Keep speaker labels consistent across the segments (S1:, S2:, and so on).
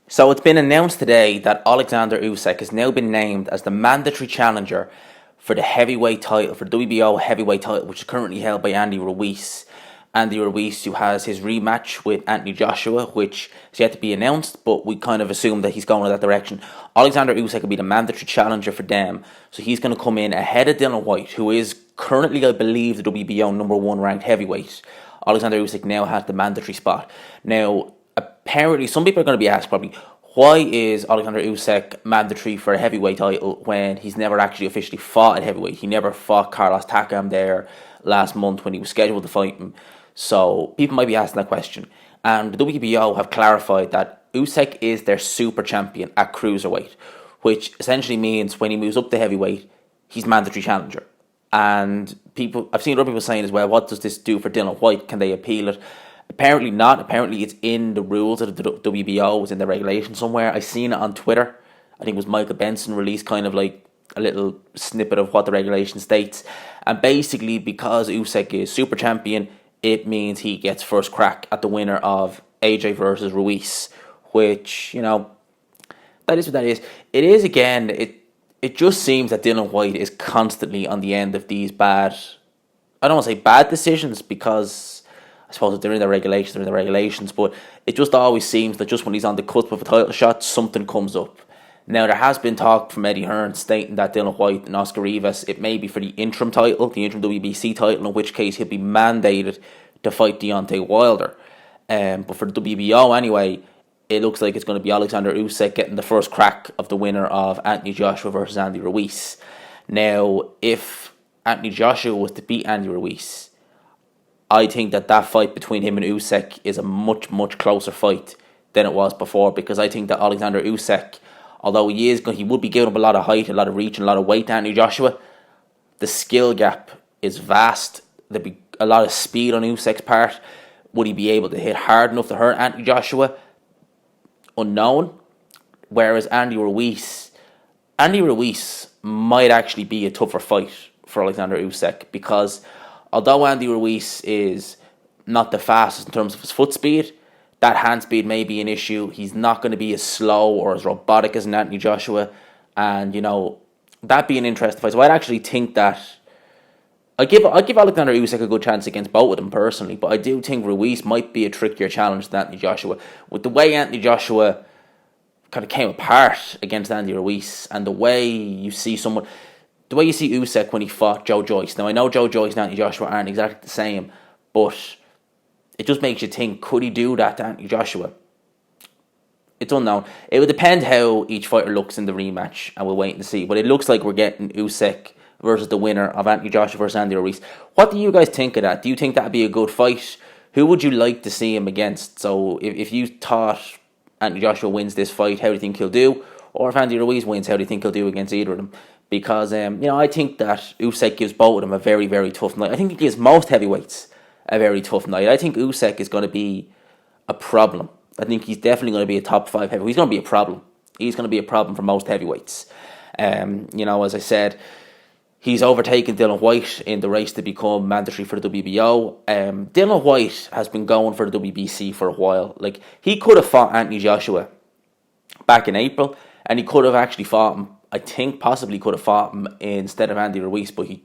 S1: So it's been announced today that Oleksandr Usyk has now been named as the mandatory challenger for the heavyweight title, for the WBO heavyweight title, which is currently held by Andy Ruiz. Andy Ruiz, who has his rematch with Anthony Joshua, which is yet to be announced, but we kind of assume that he's going in that direction. Oleksandr Usyk will be the mandatory challenger for them, so he's going to come in ahead of Dillian Whyte, who is currently, I believe, the WBO number one ranked heavyweight. Alexander Usyk now has the mandatory spot. Now, apparently, some people are going to be asked probably, why is Alexander Usyk mandatory for a heavyweight title when he's never actually officially fought at heavyweight? He never fought Carlos Takam there last month when he was scheduled to fight him. So people might be asking that question. And the WBO have clarified that Usyk is their super champion at cruiserweight, which essentially means when he moves up to heavyweight, he's mandatory challenger. And people, I've seen other people saying as well, what does this do for Dillian Whyte? Can they appeal it? Apparently not. Apparently it's in the rules of the WBO. It's in the regulation somewhere. I seen it on Twitter. I think it was Michael Benson released kind of like a little snippet of what the regulation states. And basically, because Usyk is super champion, it means he gets first crack at the winner of AJ versus Ruiz, which, that is what that is. It is, again, it just seems that Dillian Whyte is constantly on the end of these bad, I don't want to say bad decisions, because I suppose if they're in the regulations, they're in the regulations, but it just always seems that just when he's on the cusp of a title shot, something comes up. Now, there has been talk from Eddie Hearn stating that Dillian Whyte and Oscar Rivas, it may be for the interim title, the interim WBC title, in which case he'll be mandated to fight Deontay Wilder. But for the WBO anyway, it looks like it's going to be Alexander Usyk getting the first crack of the winner of Anthony Joshua versus Andy Ruiz. Now, if Anthony Joshua was to beat Andy Ruiz, I think that fight between him and Usyk is a much, much closer fight than it was before, because I think that Alexander Usyk, although he would be giving up a lot of height, a lot of reach, and a lot of weight to Anthony Joshua, the skill gap is vast. There'd be a lot of speed on Usyk's part. Would he be able to hit hard enough to hurt Anthony Joshua? Unknown. Whereas Andy Ruiz might actually be a tougher fight for Alexander Usyk, because although Andy Ruiz is not the fastest in terms of his foot speed, that hand speed may be an issue. He's not going to be as slow or as robotic as Anthony Joshua, and that'd be an interesting fight. So I'd actually think that I give Alexander Usyk a good chance against both of them personally, but I do think Ruiz might be a trickier challenge than Anthony Joshua. With the way Anthony Joshua kind of came apart against Andy Ruiz, and the way you see Usyk when he fought Joe Joyce. Now, I know Joe Joyce and Anthony Joshua aren't exactly the same, but it just makes you think, could he do that to Anthony Joshua? It's unknown. It would depend how each fighter looks in the rematch, and we'll wait and see. But it looks like we're getting Usyk versus the winner of Anthony Joshua versus Andy Ruiz. What do you guys think of that? Do you think that would be a good fight? Who would you like to see him against? So if you thought Anthony Joshua wins this fight, how do you think he'll do? Or if Andy Ruiz wins, how do you think he'll do against either of them? Because, I think that Usyk gives both of them a very, very tough night. I think he gives most heavyweights a very tough night. I think Usyk is going to be a problem. I think he's definitely going to be a top 5 heavyweight. He's going to be a problem. He's going to be a problem for most heavyweights. As I said, he's overtaken Dillian Whyte in the race to become mandatory for the WBO. Dillian Whyte has been going for the WBC for a while. Like, he could have fought Anthony Joshua back in April, and he could have actually fought him. I think possibly could have fought him instead of Andy Ruiz, but he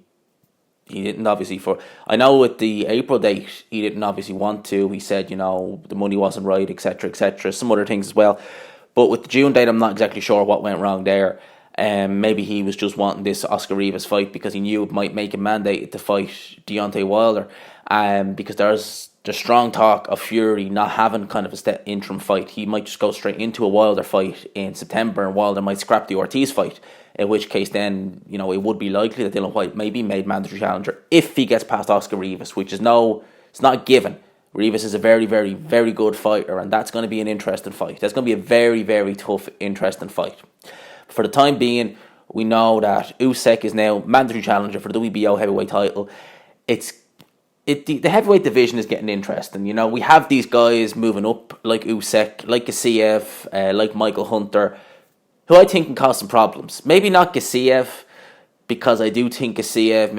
S1: didn't obviously. I know with the April date, he didn't obviously want to. He said, the money wasn't right, etc., etc. Some other things as well. But with the June date, I'm not exactly sure what went wrong there. Maybe he was just wanting this Oscar Rivas fight because he knew it might make him mandated to fight Deontay Wilder. Because there's strong talk of Fury not having kind of a interim fight. He might just go straight into a Wilder fight in September, and Wilder might scrap the Ortiz fight. In which case, then it would be likely that Dillian Whyte may be made mandatory challenger if he gets past Oscar Rivas, which is it's not a given. Rivas is a very, very, very good fighter, and that's going to be an interesting fight. That's going to be a very, very tough, interesting fight. For the time being, we know that Usyk is now mandatory challenger for the WBO heavyweight title. The heavyweight division is getting interesting. We have these guys moving up like Usyk, like Gassiev, like Michael Hunter, who I think can cause some problems. Maybe not Gassiev, because I do think Gassiev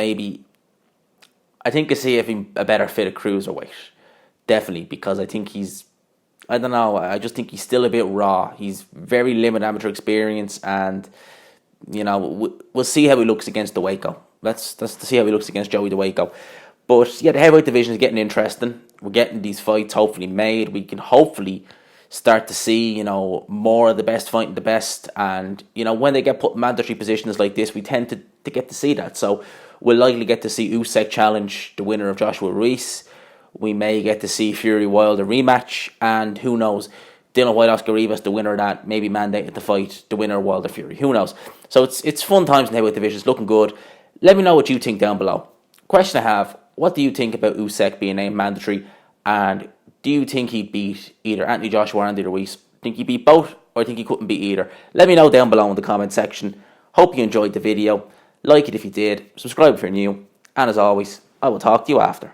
S1: a better fit at cruiserweight. Definitely, because I think he's I don't know. I just think he's still a bit raw. He's very limited amateur experience, and we'll see how he looks against the Waco. Let's see how he looks against Joey DeWaco. But yeah, the heavyweight division is getting interesting. We're getting these fights hopefully made. We can hopefully start to see, more of the best fighting the best. And, when they get put in mandatory positions like this, we tend to get to see that. So we'll likely get to see Usyk challenge the winner of Joshua Ruiz. We may get to see Fury Wilder rematch. And who knows, Dillian Whyte, Oscar Rivas, the winner of that, maybe mandated to fight the winner of Wilder Fury. Who knows? So it's fun times in the heavyweight division. It's looking good. Let me know what you think down below. Question I have, what do you think about Usyk being named mandatory? And do you think he'd beat either Anthony Joshua or Andy Ruiz? Think he beat both, or think he couldn't beat either? Let me know down below in the comment section. Hope you enjoyed the video. Like it if you did. Subscribe if you're new. And as always, I will talk to you after.